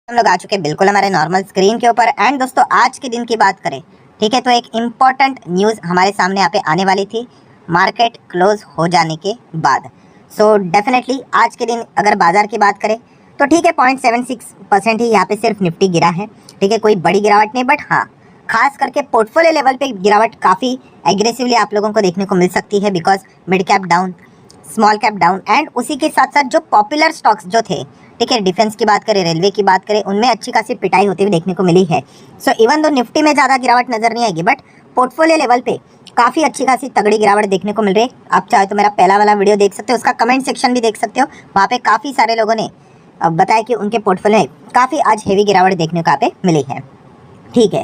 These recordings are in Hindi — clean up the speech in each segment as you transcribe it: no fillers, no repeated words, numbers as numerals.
हम लोग आ चुके हैं बिल्कुल हमारे नॉर्मल स्क्रीन के ऊपर। एंड दोस्तों आज के दिन की बात करें, ठीक है, तो एक इम्पॉर्टेंट न्यूज़ हमारे सामने यहाँ पे आने वाली थी मार्केट क्लोज हो जाने के बाद। सो डेफिनेटली आज के दिन अगर बाजार की बात करें तो ठीक है 0.76% ही यहाँ पे सिर्फ निफ्टी गिरा है, ठीक है, कोई बड़ी गिरावट नहीं। बट हाँ, खास करके पोर्टफोलियो लेवल पे गिरावट काफ़ी एग्रेसिवली आप लोगों को देखने को मिल सकती है, because mid cap down, small cap down, and उसी के साथ साथ जो पॉपुलर स्टॉक्स जो थे, ठीक है, डिफेंस की बात करें, रेलवे की बात करें, उनमें अच्छी खासी पिटाई होती हुई देखने को मिली है। सो इवन दो निफ्टी में ज़्यादा गिरावट नजर नहीं आएगी, बट पोर्टफोलियो लेवल पे काफ़ी अच्छी खासी तगड़ी गिरावट देखने को मिल रही है। आप चाहे तो मेरा पहला वाला वीडियो देख सकते हो, उसका कमेंट सेक्शन भी देख सकते हो, वहाँ पे काफ़ी सारे लोगों ने बताया कि उनके पोर्टफोलियो में काफ़ी आज हेवी गिरावट देखने को यहाँ पे मिली है, ठीक है।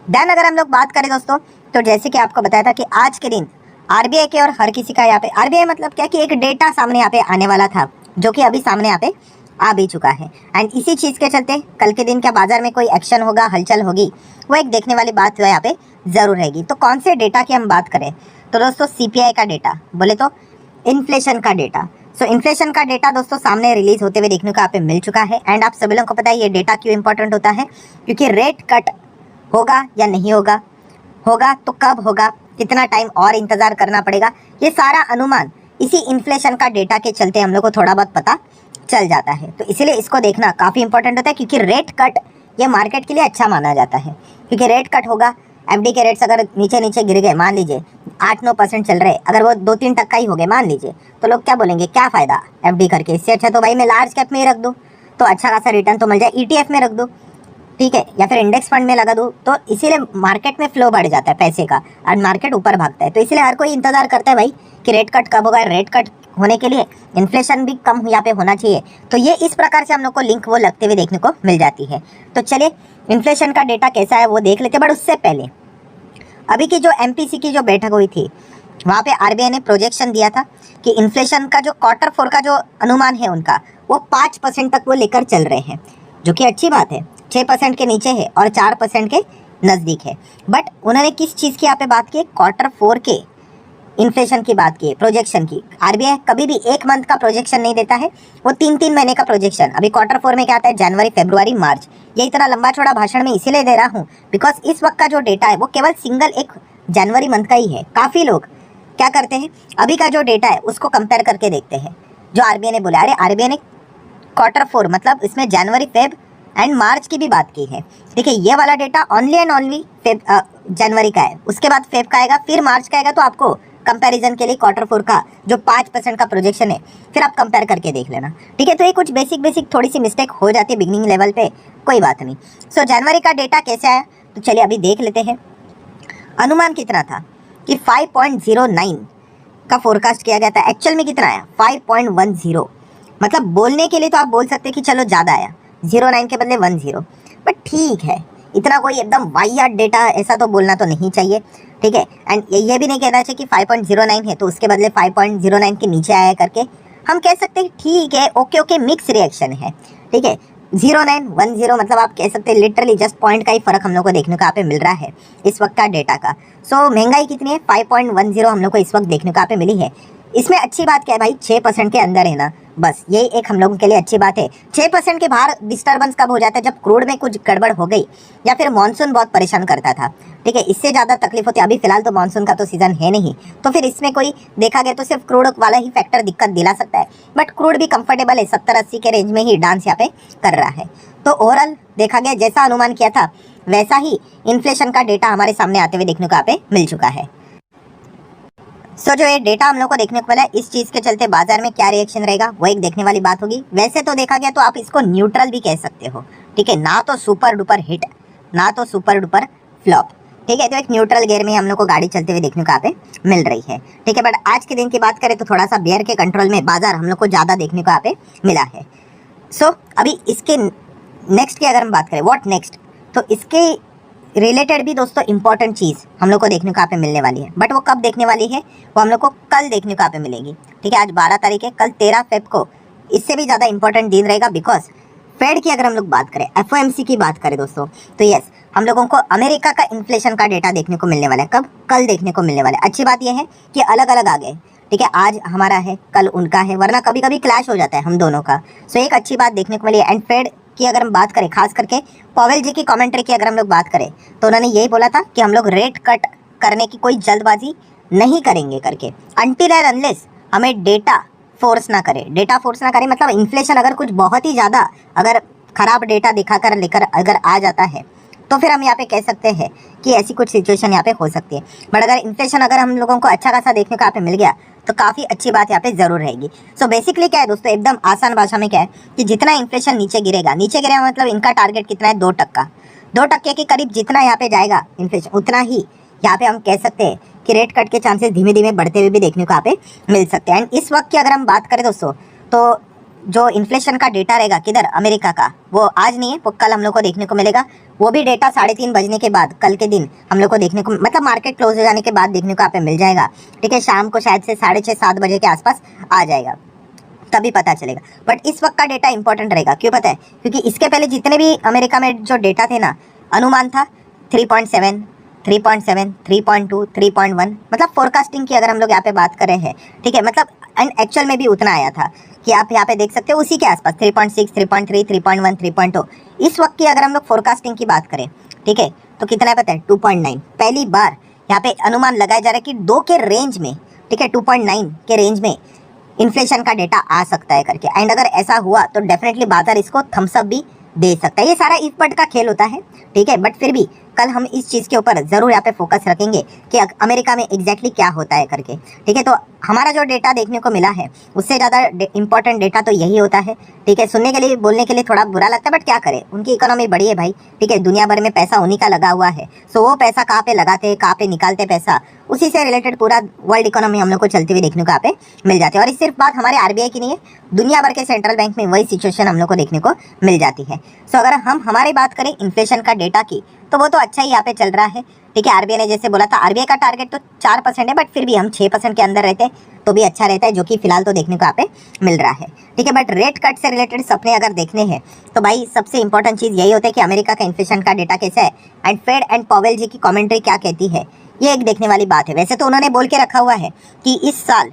देन अगर हम लोग बात करें दोस्तों, तो जैसे कि आपको बताया था कि आज के दिन आरबीआई के और हर किसी का यहाँ पे, आरबीआई मतलब क्या कि एक डेटा सामने यहाँ पे आने वाला था, जो कि अभी सामने यहाँ पे आ भी चुका है। एंड इसी चीज़ के चलते कल के दिन क्या बाजार में कोई एक्शन होगा, हलचल होगी, वो एक देखने वाली बात जो है यहाँ पे ज़रूर रहेगी। तो कौन से डेटा की हम बात करें तो दोस्तों सीपीआई का डेटा, बोले तो इन्फ्लेशन का डेटा। सो इन्फ्लेशन का डेटा दोस्तों सामने रिलीज होते हुए देखने को यहाँ पे मिल चुका है। एंड आप सभी लोगों को पता है ये डेटा क्यों इंपॉर्टेंट होता है, क्योंकि रेट कट होगा या नहीं होगा, होगा तो कब होगा, कितना टाइम और इंतज़ार करना पड़ेगा, ये सारा अनुमान इसी इन्फ्लेशन का डेटा के चलते हम लोग को थोड़ा बहुत पता चल जाता है। तो इसीलिए इसको देखना काफ़ी इंपॉर्टेंट होता है, क्योंकि रेट कट ये मार्केट के लिए अच्छा माना जाता है। क्योंकि रेट कट होगा, एफडी के रेट्स अगर नीचे नीचे गिर गए, मान लीजिए 8-9% चल रहे, अगर वो 2-3% ही हो गए मान लीजिए, तो लोग क्या बोलेंगे, क्या फ़ायदा एफडी करके, इससे अच्छा तो भाई मैं लार्ज कैप में ही रख दूँ, तो अच्छा खासा रिटर्न तो मिल जाए, ईटीएफ में रख दूँ, ठीक है, या फिर इंडेक्स फंड में लगा दूँ। तो इसीलिए मार्केट में फ्लो बढ़ जाता है पैसे का और मार्केट ऊपर भागता है। तो इसलिए हर कोई इंतजार करता है भाई कि रेट कट कब होगा। रेट कट होने के लिए इन्फ्लेशन भी कम यहाँ पे होना चाहिए। तो ये इस प्रकार से हम लोग को लिंक वो लगते हुए देखने को मिल जाती है। तो चलिए इन्फ्लेशन का डेटा कैसा है वो देख लेते हैं। बट उससे पहले अभी की जो एमपीसी की जो बैठक हुई थी, वहाँ पे आरबीआई ने प्रोजेक्शन दिया था कि इन्फ्लेशन का जो Q4 का जो अनुमान है उनका, वो 5% तक वो लेकर चल रहे हैं, जो कि अच्छी बात है। 6% के नीचे है और 4% के नज़दीक है। बट उन्होंने किस चीज़ की यहाँ पे बात की, Q4 के इन्फ्लेशन की बात की, प्रोजेक्शन की। आरबीआई कभी भी एक मंथ का प्रोजेक्शन नहीं देता है, वो 3-3 महीने का प्रोजेक्शन। अभी Q4 में क्या आता है, जनवरी, फरवरी, मार्च। ये इतना लंबा चौड़ा भाषण में इसीलिए दे रहा हूँ बिकॉज इस वक्त का जो डेटा है वो केवल सिंगल एक जनवरी मंथ का ही है। काफ़ी लोग क्या करते हैं, अभी का जो डेटा है उसको कंपेयर करके देखते हैं जो आरबीआई ने बोला। अरे आरबीआई ने Q4 मतलब इसमें जनवरी, फेब एंड मार्च की भी बात की है, ठीक है। ये वाला डेटा ओनली एंड ओनली जनवरी का है, उसके बाद फेब का आएगा, फिर मार्च का आएगा। तो आपको कंपैरिजन के लिए Q4 का जो 5% का प्रोजेक्शन है, फिर आप कंपेयर करके देख लेना, ठीक है। तो ये कुछ बेसिक थोड़ी सी मिस्टेक हो जाती है बिगनिंग लेवल पे, कोई बात नहीं। सो जनवरी का डेटा कैसे आया तो चलिए अभी देख लेते हैं। अनुमान कितना था कि 5.09 का फोरकास्ट किया गया था, एक्चुअल में कितना आया 5.10। मतलब बोलने के लिए तो आप बोल सकते हैं कि चलो ज़्यादा आया, 09 के बदले 10, बट ठीक है, इतना कोई एकदम वाहियात डेटा ऐसा तो बोलना तो नहीं चाहिए, ठीक है। एंड ये भी नहीं कहना चाहिए कि 5.09 है तो उसके बदले 5.09 के नीचे आया करके हम कह सकते हैं ठीक है, ओके मिक्स रिएक्शन है, ठीक है। 09, 10 मतलब आप कह सकते हैं लिटरली जस्ट पॉइंट का ही फर्क हम लोग को देखने को यहाँ पे मिल रहा है इस वक्त का डेटा का। सो महंगाई कितनी है, 5.10 हम लोग को इस वक्त देखने को यहाँ पे मिली है। इसमें अच्छी बात क्या है भाई, 6% के अंदर है ना, बस यही एक हम लोगों के लिए अच्छी बात है। 6% के बाहर डिस्टर्बेंस कब हो जाता है, जब क्रूड में कुछ गड़बड़ हो गई या फिर मानसून बहुत परेशान करता था, ठीक है, इससे ज़्यादा तकलीफ होती है। अभी फिलहाल तो मानसून का तो सीज़न है नहीं, तो फिर इसमें कोई देखा गया तो सिर्फ क्रूड वाला ही फैक्टर दिक्कत दिला सकता है। बट क्रूड भी कंफर्टेबल है, 70-80 के रेंज में ही डांस यहाँ पे कर रहा है। तो ओवरऑल देखा गया जैसा अनुमान किया था वैसा ही इन्फ्लेशन का डेटा हमारे सामने आते हुए देखने को यहाँ पे मिल चुका है। सो जो ये डेटा हम लोग को देखने को मिला है, इस चीज़ के चलते बाजार में क्या रिएक्शन रहेगा वो एक देखने वाली बात होगी। वैसे तो देखा गया तो आप इसको न्यूट्रल भी कह सकते हो, ठीक है, ना तो सुपर डुपर हिट ना तो सुपर डुपर फ्लॉप, ठीक है। तो एक न्यूट्रल गियर में हम लोग को गाड़ी चलते हुए देखने को यहाँ पे मिल रही है, ठीक है। बट आज के दिन की बात करें तो थोड़ा सा बेयर के कंट्रोल में बाजार हम लोग को ज़्यादा देखने को यहाँ पे मिला है। सो अभी इसके नेक्स्ट की अगर हम बात करें व्हाट नेक्स्ट, तो इसके रिलेटेड भी दोस्तों इंपॉर्टेंट चीज़ हम लोग को देखने को यहाँ पे मिलने वाली है। बट वो कब देखने वाली है, वो हम लोग को कल देखने को यहाँ पे मिलेगी, ठीक है। आज 12 तारीख है, कल 13 फेब को इससे भी ज़्यादा इंपॉर्टेंट दिन रहेगा। बिकॉज फेड की अगर हम लोग बात करें, एफओएमसी की बात करें दोस्तों, तो यस हम लोगों को अमेरिका का इन्फ्लेशन का डेटा देखने को मिलने वाला है। कब, कल देखने को मिलने वाला है। अच्छी बात यह है कि अलग अलग आ गए, ठीक है, आज हमारा है कल उनका है, वरना कभी कभी क्लैश हो जाता है हम दोनों का। सो एक अच्छी बात देखने को मिली है। एंड फेड की अगर हम बात करें, खास करके पॉवेल जी की कमेंट्री की अगर हम लोग बात करें, तो उन्होंने यही बोला था कि हम लोग रेट कट करने की कोई जल्दबाजी नहीं करेंगे करके, अनटिल एंड अनलेस हमें डेटा फोर्स ना करे। डेटा फोर्स ना करे मतलब इन्फ्लेशन अगर कुछ बहुत ही ज़्यादा अगर खराब डेटा दिखाकर लेकर अगर आ जाता है तो फिर हम यहाँ पे कह सकते हैं कि ऐसी कुछ सिचुएशन यहाँ पे हो सकती है। बट अगर इन्फ्लेशन अगर हम लोगों को अच्छा खासा देखने को यहाँ पे मिल गया तो काफ़ी अच्छी बात यहाँ पे ज़रूर रहेगी। सो बेसिकली क्या है दोस्तों, एकदम आसान भाषा में क्या है कि जितना इन्फ्लेशन नीचे गिरेगा मतलब इनका टारगेट कितना है, 2%। 2% के करीब जितना यहाँ पे जाएगा इन्फ्लेशन, उतना ही यहाँ पे हम कह सकते हैं कि रेट कट के चांसेस धीमे धीमे बढ़ते हुए भी देखने को यहाँ पे मिल सकते हैं। एंड इस वक्त की अगर हम बात करें दोस्तों, तो जो इन्फ्लेशन का डेटा रहेगा किधर, अमेरिका का, वो आज नहीं है, वो कल हम लोग को देखने को मिलेगा। वो भी डेटा 3:30 बजने के बाद कल के दिन हम लोग को देखने को, मतलब मार्केट क्लोज हो जाने के बाद देखने को यहाँ पे मिल जाएगा। ठीक है, शाम को शायद से 6:30-7 बजे के आसपास आ जाएगा, तभी पता चलेगा। बट इस वक्त का डेटा इंपॉर्टेंट रहेगा, क्यों पता है? क्योंकि इसके पहले जितने भी अमेरिका में जो डेटा थे ना, अनुमान था 3.7, 3.7, 3.2, 3.1, मतलब फोरकास्टिंग की अगर हम लोग यहाँ पे बात कर रहे हैं, ठीक है, मतलब एंड एक्चुअल में भी उतना आया था कि आप यहाँ पे देख सकते हो उसी के आसपास 3.6, 3.3, 3.1, 3.2। इस वक्त की अगर हम लोग फोरकास्टिंग की बात करें, ठीक है, तो कितना है पता है? 2.9। पहली बार यहाँ पे अनुमान लगाया जा रहा है कि 2 के रेंज में, ठीक है, 2.9 के रेंज में इन्फ्लेशन का डेटा आ सकता है करके। एंड अगर ऐसा हुआ तो डेफिनेटली बाजार इसको थम्स अप भी दे सकता है। ये सारा इफ बट का खेल होता है, ठीक है, बट फिर भी कल हम इस चीज़ के ऊपर ज़रूर यहाँ पे फोकस रखेंगे कि अमेरिका में एग्जैक्टली क्या होता है करके। ठीक है, तो हमारा जो डेटा देखने को मिला है उससे ज़्यादा इंपॉर्टेंट डेटा तो यही होता है। ठीक है, सुनने के लिए, बोलने के लिए थोड़ा बुरा लगता है, बट क्या करें, उनकी इकोनॉमी बड़ी है भाई। ठीक है, दुनिया भर में पैसा उन्हीं का लगा हुआ है। सो वो पैसा कहाँ पे लगाते हैं, कहाँ पे निकालते पैसा, उसी से रिलेटेड पूरा वर्ल्ड इकोनॉमी हम लोग को चलते हुए देखने को यहाँ पे मिल जाती है। और इस सिर्फ बात हमारे आरबीआई की नहीं है, दुनिया भर के सेंट्रल बैंक में वही सिचुएशन हम लोग को देखने को मिल जाती है। सो अगर हम हमारी बात करें इन्फ्लेशन का डेटा की, तो वो तो अच्छा ही यहाँ पे चल रहा है। ठीक है, आरबीआई ने जैसे बोला था, आरबीआई का टारगेट तो 4% है, बट फिर भी हम 6% के अंदर रहते तो भी अच्छा रहता है, जो कि फिलहाल तो देखने को यहाँ पे मिल रहा है। ठीक है, बट रेट कट से रिलेटेड सपने अगर देखने हैं तो भाई सबसे इंपॉर्टेंट चीज़ यही होता है कि अमेरिका का इन्फ्लेशन का डेटा कैसा है एंड फेड एंड पॉवेल जी की कमेंट्री क्या कहती है, ये एक देखने वाली बात है। वैसे तो उन्होंने बोल के रखा हुआ है कि इस साल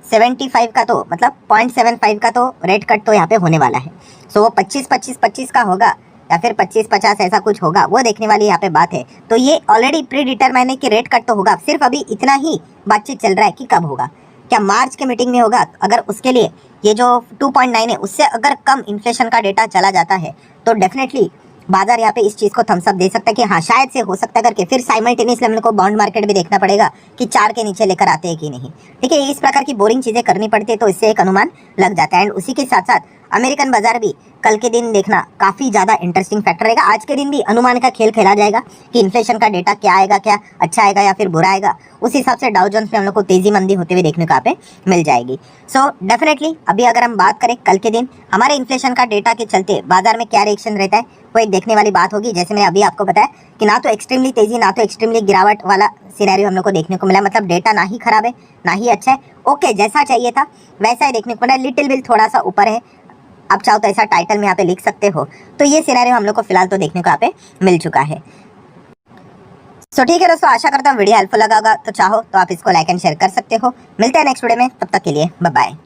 75 का तो मतलब 0.75 का तो रेट कट तो यहाँ पे होने वाला है। सो वो 25-25-25 का होगा या फिर 25-50 ऐसा कुछ होगा, वो देखने वाली यहाँ पे बात है। तो ये ऑलरेडी प्री डिटरमाइन है कि रेट कट तो होगा, सिर्फ अभी इतना ही बातचीत चल रहा है कि कब होगा। क्या मार्च के मीटिंग में होगा? अगर उसके लिए ये जो 2.9 है उससे अगर कम इन्फ्लेशन का डेटा चला जाता है तो डेफिनेटली बाजार यहाँ पे इस चीज़ को थम्स अप दे सकता है कि हाँ शायद से हो सकता है करके। फिर साइमल्टेनियसली हम लोग को बॉन्ड मार्केट भी देखना पड़ेगा कि 4 के नीचे लेकर आते हैं कि नहीं। ठीक है, इस प्रकार की बोरिंग चीज़ें करनी पड़ती है, तो इससे एक अनुमान लग जाता है। एंड उसी के साथ साथ अमेरिकन बाजार भी कल के दिन देखना काफ़ी ज़्यादा इंटरेस्टिंग फैक्टर रहेगा। आज के दिन भी अनुमान का खेल खेला जाएगा कि इन्फ्लेशन का डेटा क्या आएगा, क्या अच्छा आएगा या फिर बुरा आएगा। उस हिसाब से डाउ जोन्स में हम लोग को तेजी मंदी होते हुए देखने को यहाँ पे मिल जाएगी। सो डेफिनेटली अभी अगर हम बात करें कल के दिन हमारे इन्फ्लेशन का डेटा के चलते बाजार में क्या रिएक्शन रहता है, वो एक देखने वाली बात होगी। जैसे मैंने अभी आपको बताया कि ना तो एक्सट्रीमली तेजी ना तो एक्सट्रीमली गिरावट वाला सिनेरियो हम लोग को देखने को मिला, मतलब डेटा ना ही खराब है ना ही अच्छा है, ओके जैसा चाहिए था वैसा ही देखने को मिला, लिटिल बिल थोड़ा सा ऊपर है। आप चाहो तो ऐसा टाइटल में यहाँ पे लिख सकते हो। तो ये सिनेरियो हम लोग को फिलहाल तो देखने को यहाँ पे मिल चुका है। सो ठीक है दोस्तों, आशा करता हूँ वीडियो हेल्पफुल लगा होगा, तो चाहो तो आप इसको लाइक एंड शेयर कर सकते हो। मिलते हैं नेक्स्ट वीडियो में, तब तक के लिए बाय बाय।